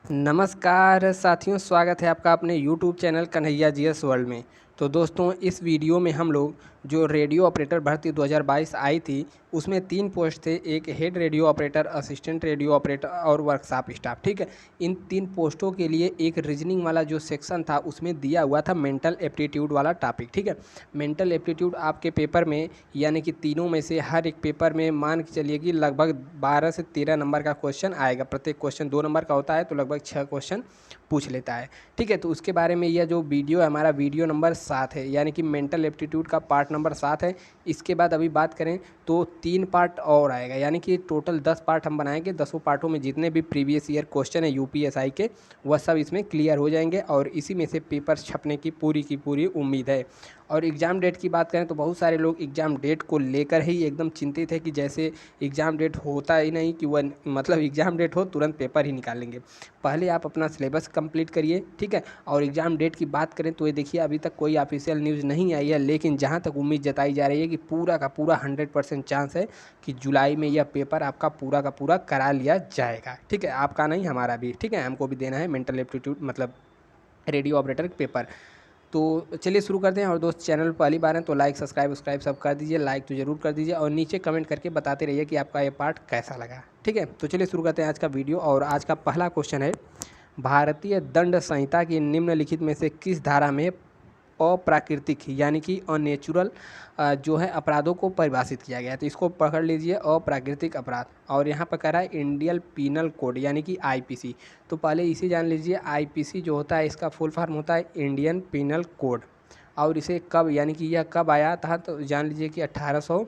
नमस्कार साथियों, स्वागत है आपका अपने YouTube channel Kanhaiya GS world में। तो दोस्तों, इस वीडियो में हम लोग जो रेडियो ऑपरेटर भर्ती 2022 आई थी, उसमें 3 पोस्ट थे। एक head radio operator, assistant radio operator और वर्कशॉप स्टाफ, ठीक है। इन 3 पोस्टों के लिए एक रीजनिंग वाला जो सेक्शन था उसमें दिया हुआ था मेंटल एप्टीट्यूड वाला टॉपिक, ठीक है। मेंटल एप्टीट्यूड आपके पेपर में यानी कि तीनों में से हर एक पेपर में मान के चलिए कि लगभग 12 से 13 नंबर का क्वेश्चन आएगा। प्रत्येक क्वेश्चन 2 नंबर का होता है, तो लगभग 6 क्वेश्चन पूछ लेता है, ठीक है। तो उसके बारे में यह जो वीडियो है हमारा वीडियो नंबर 7 है, यानी कि मेंटल एप्टीट्यूड का पार्ट नंबर 7 है। इसके बाद अभी बात करें तो 3 पार्ट और आएगा, यानी कि टोटल 10 पार्ट हम बनाएंगे। 10 पार्टों में जितने भी प्रीवियस ईयर क्वेश्चन है यूपीएसआई के, वह सब इसमें क्लियर हो जाएंगे और इसी में से पेपर छपने की पूरी उम्मीद है। और एग्ज़ाम डेट की बात करें तो बहुत सारे लोग एग्ज़ाम डेट को लेकर ही एकदम चिंतित है कि जैसे एग्ज़ाम डेट होता ही नहीं, कि वह मतलब एग्ज़ाम डेट हो तुरंत पेपर ही निकालेंगे। पहले आप अपना सिलेबस कंप्लीट करिए, ठीक है। और एग्ज़ाम डेट की बात करें तो ये देखिए, अभी तक कोई ऑफिशियल न्यूज़ नहीं आई है, लेकिन जहाँ तक उम्मीद जताई जा रही है कि पूरा का पूरा 100% चांस है कि जुलाई में यह पेपर आपका पूरा का पूरा करा लिया जाएगा, ठीक है। आपका नहीं, हमारा भी, ठीक है। हमको भी देना है मेंटल एप्टीट्यूड मतलब रेडियो ऑपरेटर पेपर। तो चलिए शुरू करते हैं। और दोस्त, चैनल पर पहली बार हैं तो लाइक सब्सक्राइब सब कर दीजिए। लाइक तो ज़रूर कर दीजिए और नीचे कमेंट करके बताते रहिए कि आपका ये पार्ट कैसा लगा, ठीक है। तो चलिए शुरू करते हैं आज का वीडियो। और आज का पहला क्वेश्चन है, भारतीय दंड संहिता की निम्नलिखित में से किस धारा में अप्राकृतिक यानी कि अननेचुरल जो है अपराधों को परिभाषित किया गया है? तो इसको पकड़ लीजिए, अप्राकृतिक अपराध। और यहाँ पर कह रहा है इंडियन पीनल कोड यानी कि आईपीसी। तो पहले इसे जान लीजिए, आईपीसी जो होता है इसका फुल फॉर्म होता है इंडियन पीनल कोड। और इसे कब यानी कि यह कब आया था, तो जान लीजिए कि 1800,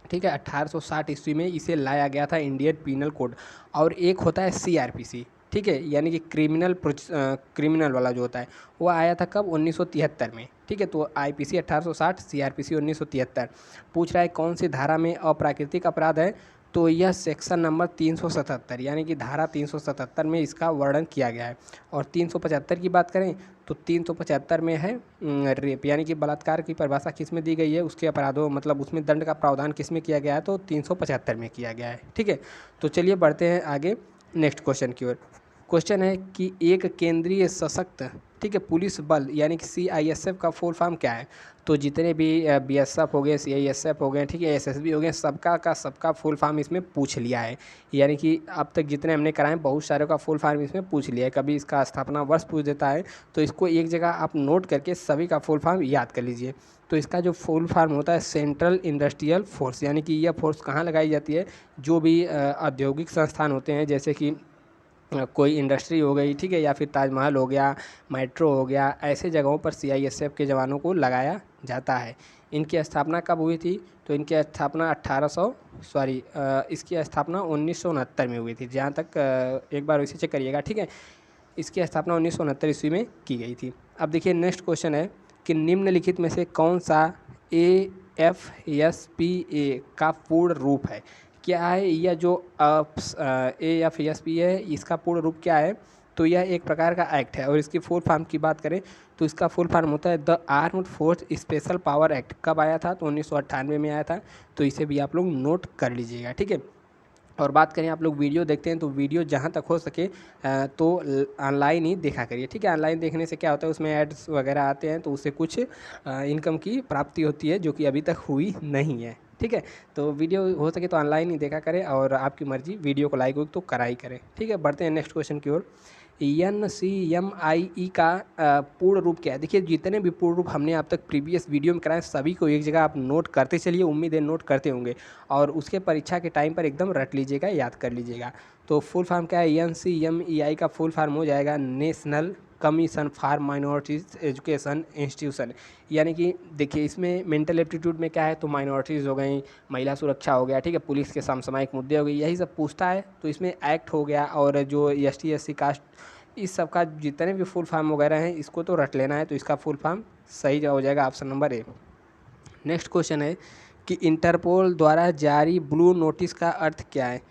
ठीक है, 1860 ईस्वी में इसे लाया गया था इंडियन पीनल कोड। और एक होता है सीआरपीसी, ठीक है, यानी कि क्रिमिनल वाला जो होता है वो आया था कब, 1973 में, ठीक है। तो आईपीसी 1860, सीआरपीसी 1973। पूछ रहा है कौन सी धारा में अप्राकृतिक अपराध है, तो यह सेक्शन नंबर 377 यानी कि धारा 377 में इसका वर्णन किया गया है। और 375 की बात करें तो 375 में है रेप यानी कि बलात्कार की परिभाषा किस में दी गई है, उसके अपराधों मतलब उसमें दंड का प्रावधान किस में किया गया है, तो 375 में किया गया है, ठीक है। तो चलिए बढ़ते हैं आगे नेक्स्ट क्वेश्चन की ओर। क्वेश्चन है कि एक केंद्रीय सशक्त, ठीक है, पुलिस बल यानी कि सीआईएसएफ का फुल फॉर्म क्या है? तो जितने भी बीएसएफ हो गए, सीआईएसएफ हो गए, ठीक है, एसएसबी हो गए, सबका फुल फॉर्म इसमें पूछ लिया है। यानी कि अब तक जितने हमने कराए बहुत सारे का फुल फॉर्म इसमें पूछ लिया है। कभी इसका स्थापना वर्ष पूछ देता है, तो इसको एक जगह आप नोट करके सभी का फुल फॉर्म याद कर लीजिए। तो इसका जो फुल फॉर्म होता है सेंट्रल इंडस्ट्रियल फोर्स, यानी कि यह फोर्स कहाँ लगाई जाती है, जो भी औद्योगिक संस्थान होते हैं, जैसे कि कोई इंडस्ट्री हो गई, ठीक है, या फिर ताजमहल हो गया, मेट्रो हो गया, ऐसे जगहों पर सीआईएसएफ के जवानों को लगाया जाता है। इनकी स्थापना कब हुई थी, तो इनकी स्थापना इसकी स्थापना 1969 में हुई थी, जहाँ तक एक बार इसे चेक करिएगा, ठीक है। इसकी स्थापना 1969 ईस्वी में की गई थी। अब देखिए नेक्स्ट क्वेश्चन है कि निम्नलिखित में से कौन सा AFSPA का पूर्ण रूप है? क्या है यह जो AFSPA है, इसका पूर्ण रूप क्या है? तो यह एक प्रकार का एक्ट है। और इसकी फुल फॉर्म की बात करें तो इसका फुल फॉर्म होता है the armed force special power act. कब आया था, तो 1998 में आया था। तो इसे भी आप लोग नोट कर लीजिएगा, ठीक है। और बात करें, आप लोग वीडियो देखते हैं तो वीडियो जहाँ तक हो सके तो ऑनलाइन ही देखा करिए, ठीक है। ऑनलाइन देखने से क्या होता है, उसमें एड्स वगैरह आते हैं, तो उससे कुछ इनकम की प्राप्ति होती है, जो कि अभी तक हुई नहीं है, ठीक है। तो वीडियो हो सके तो ऑनलाइन ही देखा करें, और आपकी मर्जी, वीडियो को लाइक हो तो करा ही करें, ठीक है। बढ़ते हैं नेक्स्ट क्वेश्चन की ओर। NCMIE का पूर्ण रूप क्या है? देखिए, जितने भी पूर्ण रूप हमने अब तक प्रीवियस वीडियो में कराए, सभी को एक जगह आप नोट करते चलिए, उम्मीद है नोट करते होंगे। और उसके परीक्षा के टाइम पर एकदम रट लीजिएगा, याद कर लीजिएगा। तो फुल फॉर्म क्या है? NCMEI का फुल फॉर्म हो जाएगा national commission for minorities education institution. यानी कि देखिए, इसमें मेंटल एप्टीट्यूड में क्या है, तो माइनॉरिटीज़ हो गई, महिला सुरक्षा हो गया, ठीक है, पुलिस के समसामयिक मुद्दे हो गए, यही सब पूछता है। तो इसमें एक्ट हो गया, और जो ST SC कास्ट, इस सब का जितने भी फुल फॉर्म वगैरह हैं इसको तो रट लेना है। तो इसका फुल फॉर्म सही हो जाएगा ऑप्शन नंबर ए। नेक्स्ट क्वेश्चन है कि इंटरपोल द्वारा जारी ब्लू नोटिस का अर्थ क्या है?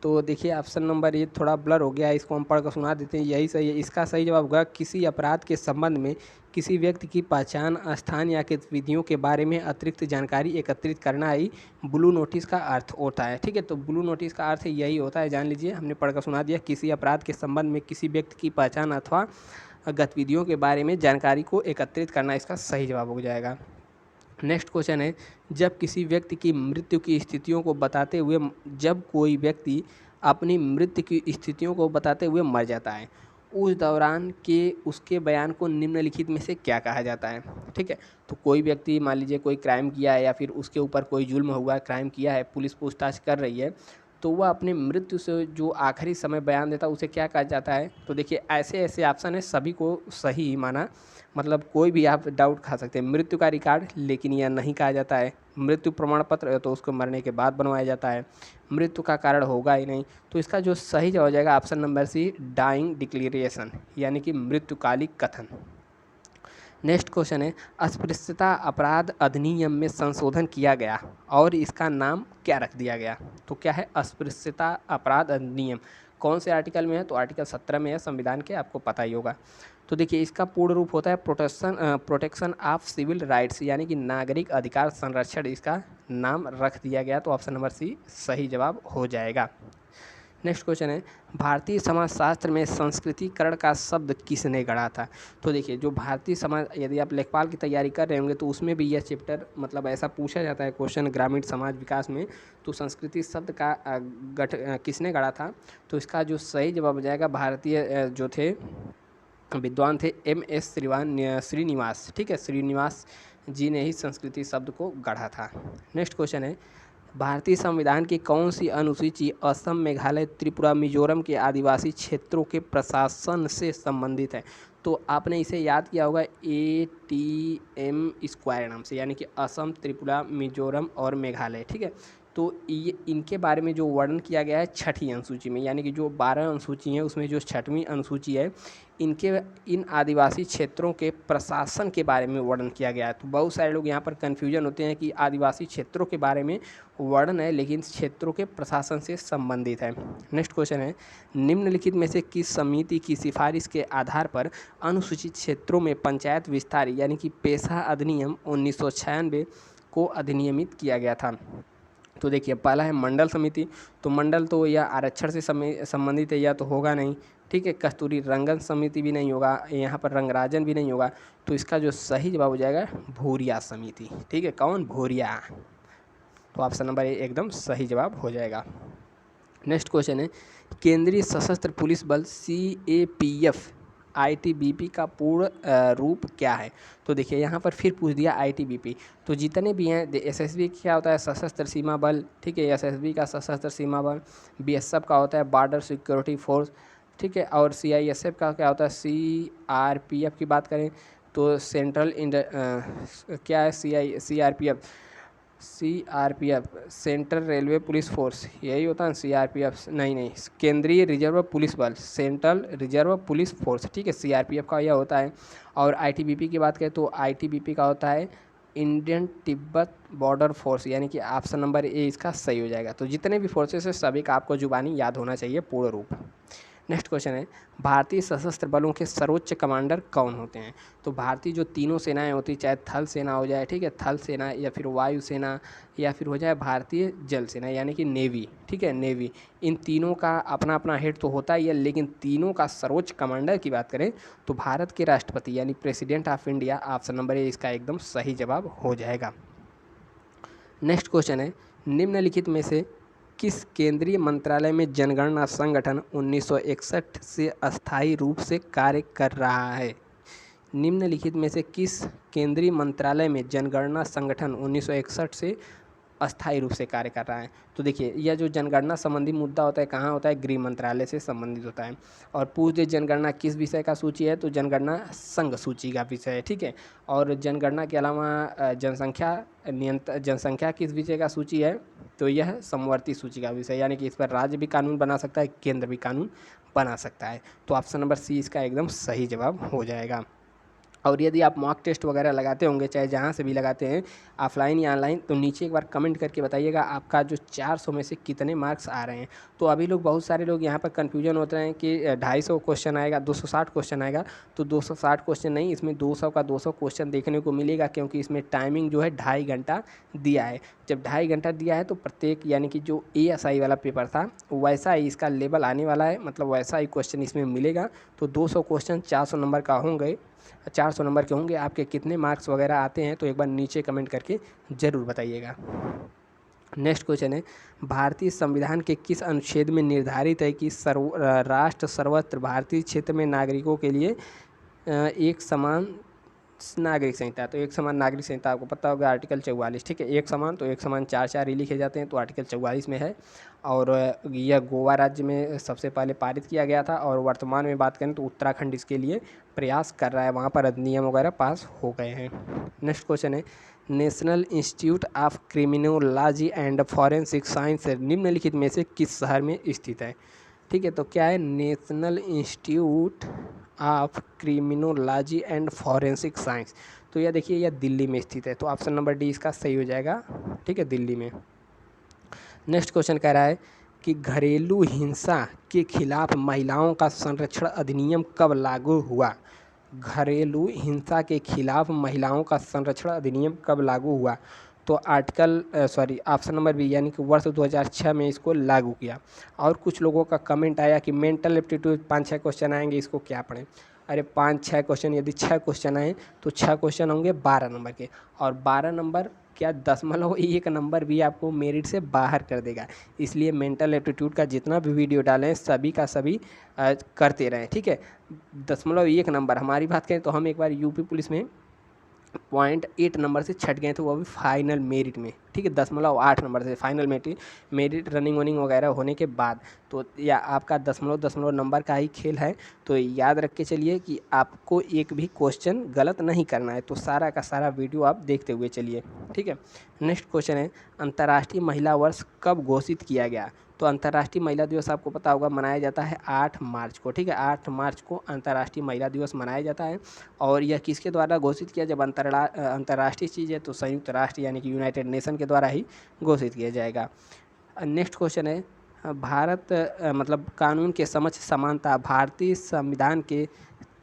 तो देखिए ऑप्शन नंबर ये थोड़ा ब्लर हो गया है, इसको हम पढ़ कर सुना देते हैं, यही सही है। इसका सही जवाब होगा किसी अपराध के संबंध में किसी व्यक्ति की पहचान, स्थान या गतिविधियों के बारे में अतिरिक्त जानकारी एकत्रित करना ही ब्लू नोटिस का अर्थ होता है। ठीक है, तो ब्लू नोटिस का अर्थ यही होता है, जान लीजिए, हमने पढ़कर सुना दिया। किसी अपराध के संबंध में किसी व्यक्ति की पहचान अथवा गतिविधियों के बारे में जानकारी को एकत्रित करना इसका सही जवाब हो जाएगा। नेक्स्ट क्वेश्चन है, जब किसी व्यक्ति की मृत्यु की स्थितियों को बताते हुए जब कोई व्यक्ति अपनी मृत्यु की स्थितियों को बताते हुए मर जाता है, उस दौरान के उसके बयान को निम्नलिखित में से क्या कहा जाता है। ठीक है, तो कोई व्यक्ति मान लीजिए कोई क्राइम किया है या फिर उसके ऊपर कोई जुल्म हुआ है, क्राइम किया है, पुलिस पूछताछ कर रही है, तो वह अपनी मृत्यु से जो आखिरी समय बयान देता है उसे क्या कहा जाता है। तो देखिए ऐसे ऐसे ऑप्शन है, सभी को सही ही माना, मतलब कोई भी आप डाउट खा सकते हैं। मृत्यु का रिकॉर्ड, लेकिन यह नहीं कहा जाता है। मृत्यु प्रमाण पत्र तो उसको मरने के बाद बनवाया जाता है। मृत्यु का कारण होगा ही नहीं, तो इसका जो सही जवाब हो जाएगा option number C, dying declaration, यानी कि मृत्युकालिक कथन। नेक्स्ट क्वेश्चन है, अस्पृश्यता अपराध अधिनियम में संशोधन किया गया और इसका नाम क्या रख दिया गया। तो क्या है अस्पृश्यता अपराध अधिनियम, कौन से आर्टिकल में है, तो आर्टिकल 17 में है संविधान के, आपको पता ही होगा। तो देखिए इसका पूर्ण रूप होता है प्रोटेक्शन ऑफ सिविल राइट्स, यानी कि नागरिक अधिकार संरक्षण इसका नाम रख दिया गया। तो ऑप्शन नंबर सी सही जवाब हो जाएगा। नेक्स्ट क्वेश्चन है, भारतीय समाजशास्त्र में संस्कृतिकरण का शब्द किसने गढ़ा था। तो देखिए जो भारतीय समाज, यदि आप लेखपाल की तैयारी कर रहे होंगे तो उसमें भी यह चैप्टर मतलब ऐसा पूछा जाता है क्वेश्चन ग्रामीण समाज विकास में, तो संस्कृति शब्द का किसने गढ़ा था। तो इसका जो सही जवाब हो जाएगा, भारतीय जो थे विद्वान थे MS श्रीनिवास। ठीक है, श्रीनिवास जी ने ही संस्कृति शब्द को गढ़ा था। नेक्स्ट क्वेश्चन है, भारतीय संविधान की कौन सी अनुसूची असम, मेघालय, त्रिपुरा, मिजोरम के आदिवासी क्षेत्रों के प्रशासन से संबंधित है। तो आपने इसे याद किया होगा ATM स्क्वायर नाम से, यानी कि असम, त्रिपुरा, मिजोरम और मेघालय। ठीक है, तो ये इनके बारे में जो वर्णन किया गया है छठी अनुसूची में, यानी कि जो 12 अनुसूची है उसमें जो छठवीं अनुसूची है, इन आदिवासी क्षेत्रों के प्रशासन के बारे में वर्णन किया गया है। तो बहुत सारे लोग यहाँ पर कन्फ्यूजन होते हैं कि आदिवासी क्षेत्रों के बारे में वर्णन है लेकिन क्षेत्रों के प्रशासन से संबंधित है। नेक्स्ट क्वेश्चन है, निम्नलिखित में से किस समिति की सिफारिश के आधार पर अनुसूचित क्षेत्रों में पंचायत विस्तार यानी कि पेशा अधिनियम 1996 को अधिनियमित किया गया था। तो देखिए पहला है मंडल समिति, तो मंडल तो यह आरक्षण से संबंधित है, या तो होगा नहीं। ठीक है, कस्तूरी रंगन समिति भी नहीं होगा, यहाँ पर रंगराजन भी नहीं होगा। तो इसका जो सही जवाब हो जाएगा भूरिया समिति। ठीक है, कौन, भूरिया। तो ऑप्शन नंबर ए एकदम सही जवाब हो जाएगा। नेक्स्ट क्वेश्चन है, केंद्रीय सशस्त्र पुलिस बल CAPF ITBP का पूर्ण रूप क्या है। तो देखिए यहाँ पर फिर पूछ दिया ITBP, तो जितने भी हैं SSB क्या होता है, सशस्त्र सीमा बल। ठीक है, SSB का सशस्त्र सीमा बल, BSF का होता है बॉर्डर सिक्योरिटी फोर्स। ठीक है, और CISF का क्या होता है, CRPF की बात करें तो सेंट्रल क्या है, CRPF central railway police force, यही होता है CRPF, नहीं, केंद्रीय रिजर्व पुलिस बल, सेंट्रल रिजर्व पुलिस फोर्स। ठीक है, CRPF का यह होता है। और ITBP की बात करें तो ITBP का होता है इंडियन तिब्बत बॉर्डर फोर्स, यानी कि ऑप्शन नंबर ए इसका सही हो जाएगा। तो जितने भी फोर्सेस है सभी का आपको जुबानी याद होना चाहिए पूर्ण रूप। नेक्स्ट क्वेश्चन है, भारतीय सशस्त्र बलों के सर्वोच्च कमांडर कौन होते हैं। तो भारतीय जो तीनों सेनाएं होती, चाहे थल सेना हो जाए, ठीक है, थल सेना या फिर वायु सेना या फिर हो जाए भारतीय जल सेना यानी कि नेवी। ठीक है, नेवी, इन तीनों का अपना अपना हेड तो होता ही है, लेकिन तीनों का सर्वोच्च कमांडर की बात करें तो भारत के राष्ट्रपति यानी president of India, option number ए इसका एकदम सही जवाब हो जाएगा। नेक्स्ट क्वेश्चन है, निम्नलिखित में से किस केंद्रीय मंत्रालय में जनगणना संगठन 1961 से अस्थायी रूप से कार्य कर रहा है। निम्नलिखित में से किस केंद्रीय मंत्रालय में जनगणना संगठन 1961 से अस्थायी रूप से कार्य कर रहा है। तो देखिए यह जो जनगणना संबंधी मुद्दा होता है कहाँ होता है, गृह मंत्रालय से संबंधित होता है। और पूछ दे जनगणना किस विषय का सूची है, तो जनगणना संघ सूची का विषय है। ठीक है, और जनगणना के अलावा जनसंख्या किस विषय का सूची है, तो यह समवर्ती सूची का विषय, यानी कि इस पर राज्य भी कानून बना सकता है, केंद्र भी कानून बना सकता है। तो ऑप्शन नंबर सी इसका एकदम सही जवाब हो जाएगा। और यदि आप मॉक टेस्ट वगैरह लगाते होंगे, चाहे जहाँ से भी लगाते हैं, ऑफलाइन या ऑनलाइन, तो नीचे एक बार कमेंट करके बताइएगा आपका जो 400 में से कितने मार्क्स आ रहे हैं। तो अभी लोग, बहुत सारे लोग यहाँ पर कन्फ्यूजन होते हैं कि 250 क्वेश्चन आएगा, 260 क्वेश्चन आएगा। तो 260 क्वेश्चन नहीं, इसमें 200 का 200 क्वेश्चन देखने को मिलेगा, क्योंकि इसमें टाइमिंग जो है 2.5 घंटा दिया है। जब 2.5 घंटा दिया है तो प्रत्येक, यानी कि जो ASI वाला पेपर था वैसा ही इसका लेवल आने वाला है, मतलब वैसा ही क्वेश्चन इसमें मिलेगा। तो 200 क्वेश्चन 400 नंबर का होंगे, 400 नंबर के होंगे। आपके कितने मार्क्स वगैरह आते हैं तो एक बार नीचे कमेंट करके ज़रूर बताइएगा। नेक्स्ट क्वेश्चन है, भारतीय संविधान के किस अनुच्छेद में निर्धारित है कि राष्ट्र सर्वत्र भारतीय क्षेत्र में नागरिकों के लिए एक समान नागरिक संहिता। तो एक समान नागरिक संहिता आपको पता होगा, आर्टिकल 44। ठीक है, एक समान, तो एक समान 4 ही लिखे जाते हैं, तो आर्टिकल 44 में है। और यह गोवा राज्य में सबसे पहले पारित किया गया था, और वर्तमान में बात करें तो उत्तराखंड इसके लिए प्रयास कर रहा है, वहाँ पर अधिनियम वगैरह पास हो गए हैं। नेक्स्ट क्वेश्चन है, national institute of criminology and forensic science निम्नलिखित में से किस शहर में स्थित है। ठीक है, तो क्या है, national institute of criminology and forensic science. तो यह देखिए, यह दिल्ली में स्थित है, तो ऑप्शन नंबर डी इसका सही हो जाएगा। ठीक है, दिल्ली में। नेक्स्ट क्वेश्चन कह रहा है कि घरेलू हिंसा के खिलाफ महिलाओं का संरक्षण अधिनियम कब लागू हुआ। घरेलू हिंसा के खिलाफ महिलाओं का संरक्षण अधिनियम कब लागू हुआ। तो ऑप्शन नंबर बी, यानी कि वर्ष 2006 में इसको लागू किया। और कुछ लोगों का कमेंट आया कि मेंटल एप्टीट्यूड 5-6 क्वेश्चन आएंगे, इसको क्या पढ़ें। अरे 5-6 क्वेश्चन, यदि 6 क्वेश्चन आए तो 6 क्वेश्चन होंगे 12 नंबर के, और 12 नंबर क्या 0.1 नंबर भी आपको मेरिट से बाहर कर देगा। इसलिए मेंटल एप्टीट्यूड का जितना भी वीडियो डालें सभी का सभी करते रहें। ठीक है, 0.1 नंबर, हमारी बात करें तो हम एक बार यूपी पुलिस में 0.8 नंबर से छट गए थे, वो भी फाइनल मेरिट में। ठीक है, 0.8 नंबर से फाइनल मेरिट रनिंग वनिंग वगैरह होने के बाद। तो या आपका 0.0 नंबर का ही खेल है। तो याद रख के चलिए कि आपको एक भी क्वेश्चन गलत नहीं करना है, तो सारा का सारा वीडियो आप देखते हुए चलिए। ठीक है, नेक्स्ट क्वेश्चन है, अंतर्राष्ट्रीय महिला वर्ष कब घोषित किया गया। तो अंतर्राष्ट्रीय महिला दिवस आपको पता होगा मनाया जाता है 8 मार्च को। ठीक है, 8 मार्च को अंतर्राष्ट्रीय महिला दिवस मनाया जाता है। और यह किसके द्वारा घोषित किया, जब अंतर्राष्ट्रीय चीज़ है तो संयुक्त राष्ट्र यानी कि यूनाइटेड नेशन के द्वारा ही घोषित किया जाएगा। नेक्स्ट क्वेश्चन है, भारत मतलब कानून के समक्ष समानता भारतीय संविधान के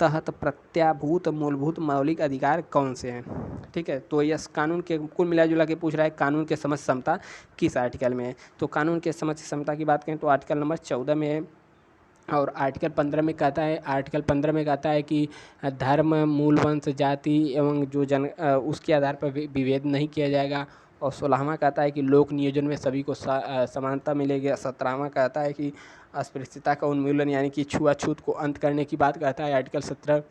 तहत प्रत्याभूत मूलभूत मौलिक अधिकार कौन से हैं। ठीक है, तो यस, कानून के कुल मिला जुला के पूछ रहा है कानून के समक्ष समता किस आर्टिकल में है। तो कानून के समक्ष समता की बात करें तो आर्टिकल नंबर 14 में है। और आर्टिकल 15 में कहता है कि धर्म, मूल वंश, जाति एवं जो उसके आधार पर विभेद नहीं किया जाएगा। और 16वां कहता है कि लोक नियोजन में सभी को समानता मिलेगी। 17वां कहता है कि अस्पृश्यता का उन्मूलन यानी कि छुआछूत को अंत करने की बात कहता है आर्टिकल 17।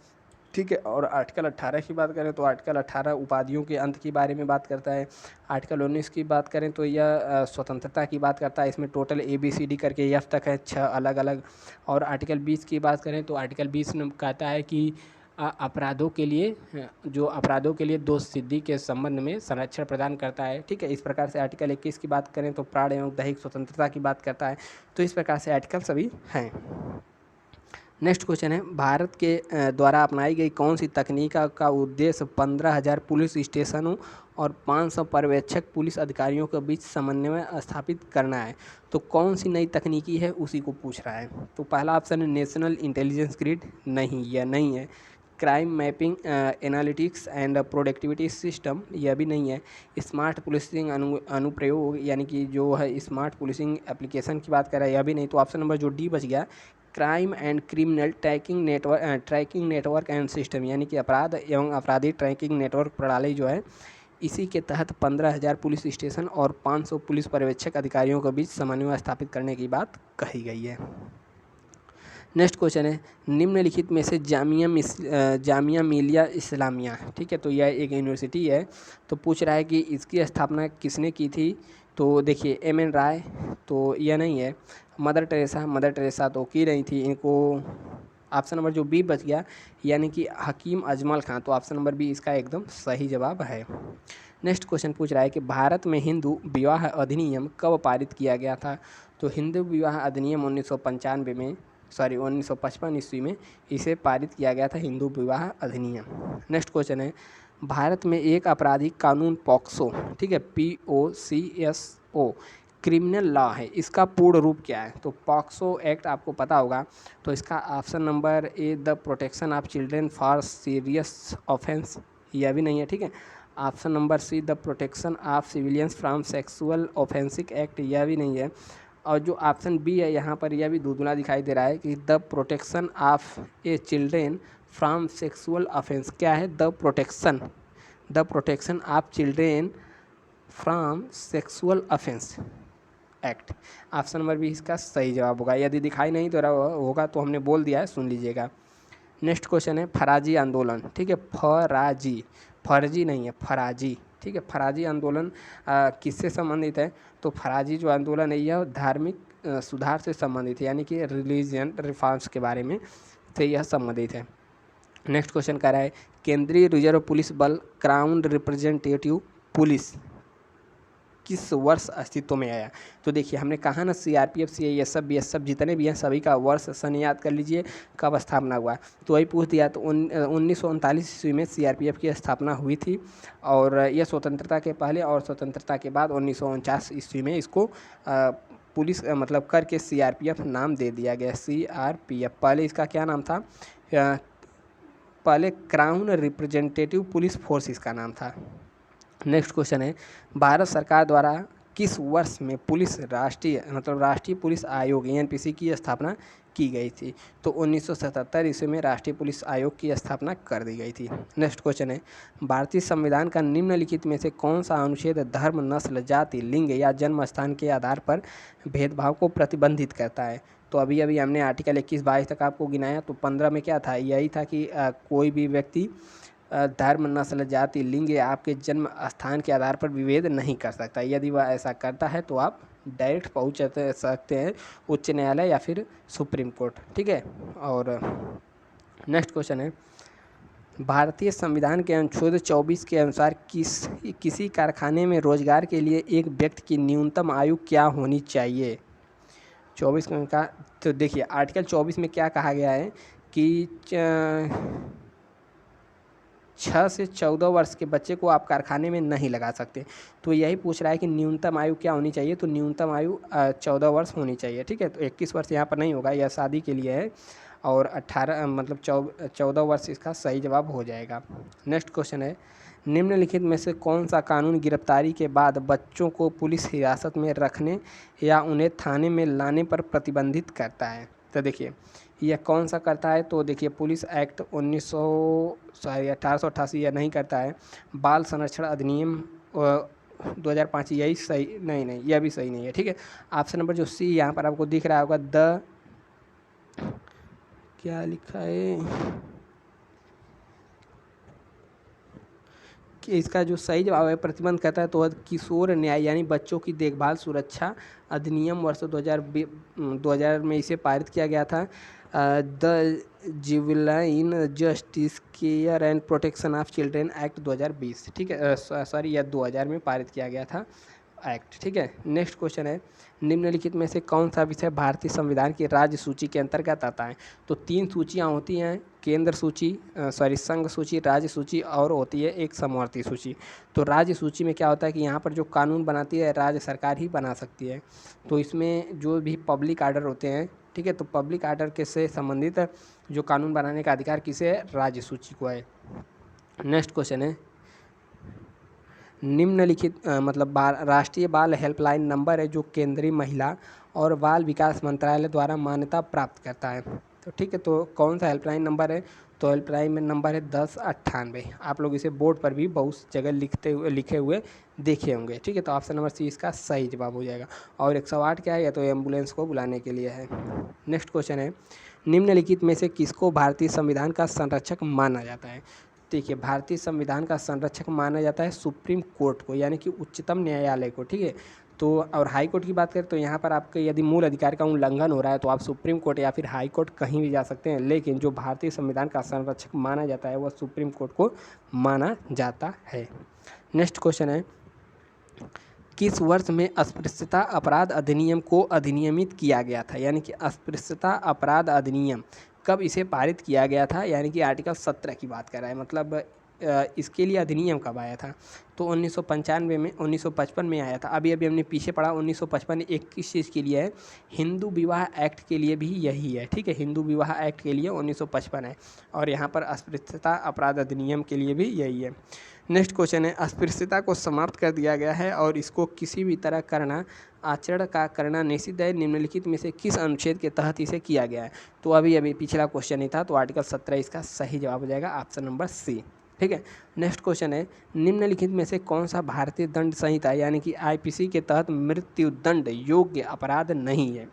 ठीक है, और आर्टिकल 18 की बात करें तो आर्टिकल 18 उपाधियों के अंत के बारे में बात करता है। आर्टिकल 19 की बात करें तो यह स्वतंत्रता की बात करता है। इसमें टोटल ABCD करके F तक है, 6 अलग अलग। और आर्टिकल 20 की बात करें तो आर्टिकल 20 में कहता है कि अपराधों के लिए दोष सिद्धि के संबंध में संरक्षण प्रदान करता है। ठीक है, इस प्रकार से आर्टिकल 21 की बात करें तो प्राण एवं दैहिक स्वतंत्रता की बात करता है। तो इस प्रकार से आर्टिकल सभी हैं। नेक्स्ट क्वेश्चन है, भारत के द्वारा अपनाई गई कौन सी तकनीक का उद्देश्य 15,000 पुलिस स्टेशनों और 500 पर्यवेक्षक पुलिस अधिकारियों के बीच समन्वय स्थापित करना है। तो कौन सी नई तकनीकी है उसी को पूछ रहा है। तो पहला ऑप्शन है नेशनल इंटेलिजेंस ग्रिड, नहीं, यह नहीं है। Crime mapping analytics and productivity system, यह भी नहीं है। स्मार्ट पुलिसिंग अनुप्रयोग यानी कि जो है स्मार्ट पुलिसिंग एप्लीकेशन की बात कर रहा है, यह भी नहीं। तो ऑप्शन नंबर जो डी बच गया, crime and criminal tracking network and system, यानी कि अपराध एवं अपराधी ट्रैकिंग नेटवर्क प्रणाली जो है, इसी के तहत 15,000 पुलिस स्टेशन और 500 पुलिस पर्यवेक्षक अधिकारियों के बीच समन्वय स्थापित करने की बात कही गई है। नेक्स्ट क्वेश्चन है, निम्नलिखित में से जामिया मिलिया इस्लामिया, ठीक है, तो यह एक यूनिवर्सिटी है। तो पूछ रहा है कि इसकी स्थापना किसने की थी। तो देखिए MN राय, तो यह नहीं है। मदर टेरेसा तो की नहीं थी। इनको ऑप्शन नंबर जो बी बच गया यानी कि हकीम अजमल खां, तो ऑप्शन नंबर बी इसका एकदम सही जवाब है। नेक्स्ट क्वेश्चन पूछ रहा है कि भारत में हिंदू विवाह अधिनियम कब पारित किया गया था। तो हिंदू विवाह अधिनियम 1995 में 1955 ईस्वी में इसे पारित किया गया था, हिंदू विवाह अधिनियम। नेक्स्ट क्वेश्चन है, भारत में एक आपराधिक कानून पॉक्सो, ठीक है, POCSO क्रिमिनल लॉ है, इसका पूर्ण रूप क्या है? तो पॉक्सो एक्ट आपको पता होगा, तो इसका option number A the protection of children for serious offence, यह भी नहीं है, ठीक है। Option number C the protection of civilians from sexual offences act, यह भी नहीं है। और जो ऑप्शन बी है यहाँ पर, यह भी धुंधला दिखाई दे रहा है कि the protection of a children from sexual offence, क्या है? The protection of children from sexual offence act. Option number B इसका सही जवाब होगा। यदि दिखाई नहीं दे रहा होगा तो हमने बोल दिया है, सुन लीजिएगा। नेक्स्ट क्वेश्चन है, फराजी आंदोलन, ठीक है, फर्जी नहीं है, फराजी, ठीक है। फराजी आंदोलन किससे संबंधित है? तो फराजी जो आंदोलन है यह धार्मिक सुधार से संबंधित है, यानी कि रिलीजियन रिफॉर्म्स के बारे में से यह संबंधित है। नेक्स्ट क्वेश्चन कह रहा है, केंद्रीय रिजर्व पुलिस बल क्राउन रिप्रेजेंटेटिव पुलिस किस वर्ष अस्तित्व में आया? तो देखिए हमने कहा ना, CRPF, CISF, BSF जितने भी हैं सभी का वर्ष सन याद कर लीजिए, कब स्थापना हुआ। तो वही पूछ दिया, तो 1939 ईस्वी में CRPF की स्थापना हुई थी, और यह स्वतंत्रता के पहले और स्वतंत्रता के बाद 1949 ईस्वी में इसको पुलिस मतलब करके CRPF नाम दे दिया गया। CRPF, पहले इसका क्या नाम था? पहले क्राउन रिप्रेजेंटेटिव पुलिस फोर्स इसका नाम था। नेक्स्ट क्वेश्चन है, भारत सरकार द्वारा किस वर्ष में राष्ट्रीय पुलिस आयोग NPC की स्थापना की गई थी? तो 1977 ईस्वी में राष्ट्रीय पुलिस आयोग की स्थापना कर दी गई थी। नेक्स्ट क्वेश्चन है, भारतीय संविधान का निम्नलिखित में से कौन सा अनुच्छेद धर्म, नस्ल, जाति, लिंग या जन्म स्थान के आधार पर भेदभाव को प्रतिबंधित करता है? तो अभी हमने आर्टिकल 21-22 तक आपको गिनाया, तो 15 में क्या था? यही था कि कोई भी व्यक्ति धर्म, नस्ल, जाति, लिंग या आपके जन्म स्थान के आधार पर विभेद नहीं कर सकता। यदि वह ऐसा करता है तो आप डायरेक्ट पहुंच सकते हैं उच्च न्यायालय या फिर सुप्रीम कोर्ट, ठीक है। और नेक्स्ट क्वेश्चन है, भारतीय संविधान के अनुच्छेद 24 के अनुसार किसी कारखाने में रोजगार के लिए एक व्यक्ति की न्यूनतम आयु क्या होनी चाहिए? 24 का, तो देखिए आर्टिकल 24 में क्या कहा गया है कि 6 से 14 वर्ष के बच्चे को आप कारखाने में नहीं लगा सकते। तो यही पूछ रहा है कि न्यूनतम आयु क्या होनी चाहिए? तो न्यूनतम आयु 14 वर्ष होनी चाहिए, ठीक है। तो 21 वर्ष यहाँ पर नहीं होगा, यह शादी के लिए है, और 14 वर्ष इसका सही जवाब हो जाएगा। नेक्स्ट क्वेश्चन है, निम्नलिखित में से कौन सा कानून गिरफ्तारी के बाद बच्चों को पुलिस हिरासत में रखने या उन्हें थाने में लाने पर प्रतिबंधित करता है? तो देखिए यह कौन सा करता है? तो देखिए पुलिस एक्ट 1888 यह नहीं करता है। बाल संरक्षण अधिनियम 2005 यही सही नहीं, यह भी सही नहीं है, ठीक है। ऑप्शन नंबर जो सी यहाँ पर आपको दिख रहा होगा, क्या लिखा है कि इसका जो सही जवाब है प्रतिबंध करता है, तो किशोर न्याय यानी बच्चों की देखभाल सुरक्षा अधिनियम वर्ष 2000 में इसे पारित किया गया था। The juvenile justice care and protection of children act 2020, ठीक है, सॉरी यह 2000 में पारित किया गया था एक्ट, ठीक है। नेक्स्ट क्वेश्चन है, निम्नलिखित में से कौन सा विषय भारतीय संविधान की राज्य सूची के अंतर्गत आता है? तो 3 सूचियाँ होती हैं, केंद्र सूची, संघ सूची, राज्य सूची, और होती है एक समवर्ती सूची। तो राज्य सूची में क्या होता है कि यहाँ पर जो कानून बनाती है राज्य सरकार ही बना सकती है। तो इसमें जो भी पब्लिक आर्डर होते हैं, ठीक है, तो पब्लिक आर्डर के से संबंधित जो कानून बनाने का अधिकार किसे है? राज्य सूची को है। नेक्स्ट क्वेश्चन है, निम्नलिखित राष्ट्रीय बाल हेल्पलाइन नंबर है जो केंद्रीय महिला और बाल विकास मंत्रालय द्वारा मान्यता प्राप्त करता है। तो ठीक है, तो कौन सा हेल्पलाइन नंबर है? तो हेल्पलाइन नंबर है 1098। आप लोग इसे बोर्ड पर भी बहुत जगह लिखे हुए देखे होंगे, ठीक है। तो ऑप्शन नंबर सी इसका सही जवाब हो जाएगा। और 108 क्या है? या तो एम्बुलेंस को बुलाने के लिए है। नेक्स्ट क्वेश्चन है, निम्नलिखित में से किसको भारतीय संविधान का संरक्षक माना जाता है? देखिए भारतीय संविधान का संरक्षक माना जाता है सुप्रीम कोर्ट को, यानी कि उच्चतम न्यायालय को, ठीक है। तो और हाई कोर्ट की बात करें तो यहाँ पर आपके यदि मूल अधिकार का उल्लंघन हो रहा है तो आप सुप्रीम कोर्ट या फिर हाई कोर्ट कहीं भी जा सकते हैं, लेकिन जो भारतीय संविधान का संरक्षक माना जाता है वह सुप्रीम कोर्ट को माना जाता है। नेक्स्ट क्वेश्चन है, किस वर्ष में अस्पृश्यता अपराध अधिनियम को अधिनियमित किया गया था? यानी कि अस्पृश्यता अपराध अधिनियम कब इसे पारित किया गया था? यानी कि आर्टिकल 17 की बात कर रहा है, मतलब इसके लिए अधिनियम कब आया था? तो 1995 में, 1955 में आया था। अभी हमने पीछे पढ़ा 1955 एक किस चीज़ के लिए है? हिंदू विवाह एक्ट के लिए भी यही है, ठीक है। हिंदू विवाह एक्ट के लिए 1955 है, और यहाँ पर अस्पृश्यता अपराध अधिनियम के लिए भी यही है। नेक्स्ट क्वेश्चन है, अस्पृश्यता को समाप्त कर दिया गया है और इसको किसी भी तरह करना, आचरण का करना निषिद्ध है, निम्नलिखित में से किस अनुच्छेद के तहत इसे किया गया है? तो अभी पिछला क्वेश्चन ही था, तो आर्टिकल 17 इसका सही जवाब हो जाएगा, ऑप्शन नंबर सी, ठीक है। नेक्स्ट क्वेश्चन है, निम्नलिखित में से कौन सा भारतीय दंड संहिता यानी कि आईपीसी के तहत मृत्युदंड योग्य अपराध नहीं है?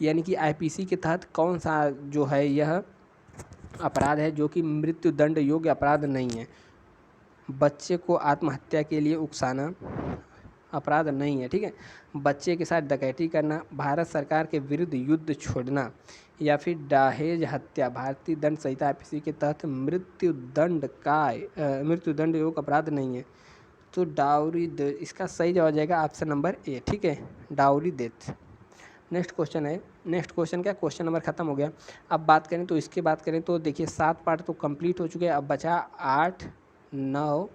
यानी कि आईपीसी के तहत कौन सा जो है यह अपराध है जो कि मृत्युदंड योग्य अपराध नहीं है? बच्चे को आत्महत्या के लिए उकसाना अपराध नहीं है, ठीक है। बच्चे के साथ डकैती करना, भारत सरकार के विरुद्ध युद्ध छोड़ना, या फिर दहेज हत्या भारतीय दंड संहिता आईपीसी के तहत मृत्युदंड योग्य अपराध नहीं है। तो डाउरी इसका सही जवाब हो जाएगा ऑप्शन नंबर ए, ठीक है, डाउरी डेथ। नेक्स्ट क्वेश्चन है, नेक्स्ट क्वेश्चन क्या, क्वेश्चन नंबर खत्म हो गया। अब बात करें तो इसके बात करें तो देखिए 7 पार्ट तो कंप्लीट हो चुके हैं, अब बचा 8, 9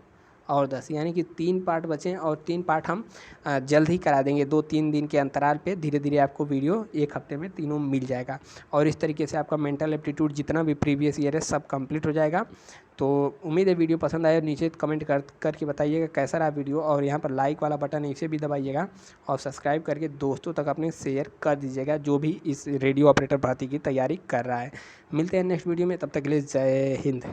और 10, यानी कि 3 पार्ट बचे हैं, और 3 पार्ट हम जल्द ही करा देंगे। 2-3 दिन के अंतराल पे धीरे धीरे आपको वीडियो एक हफ्ते में तीनों मिल जाएगा, और इस तरीके से आपका मेंटल एप्टीट्यूड जितना भी प्रीवियस ईयर है सब कंप्लीट हो जाएगा। तो उम्मीद है वीडियो पसंद आए, नीचे कमेंट करके बताइएगा कैसा रहा वीडियो, और यहाँ पर लाइक वाला बटन है इसे भी दबाइएगा, और सब्सक्राइब करके दोस्तों तक अपने शेयर कर दीजिएगा जो भी इस रेडियो ऑपरेटर भर्ती की तैयारी कर रहा है। मिलते हैं नेक्स्ट वीडियो में, तब तक के लिए जय हिंद।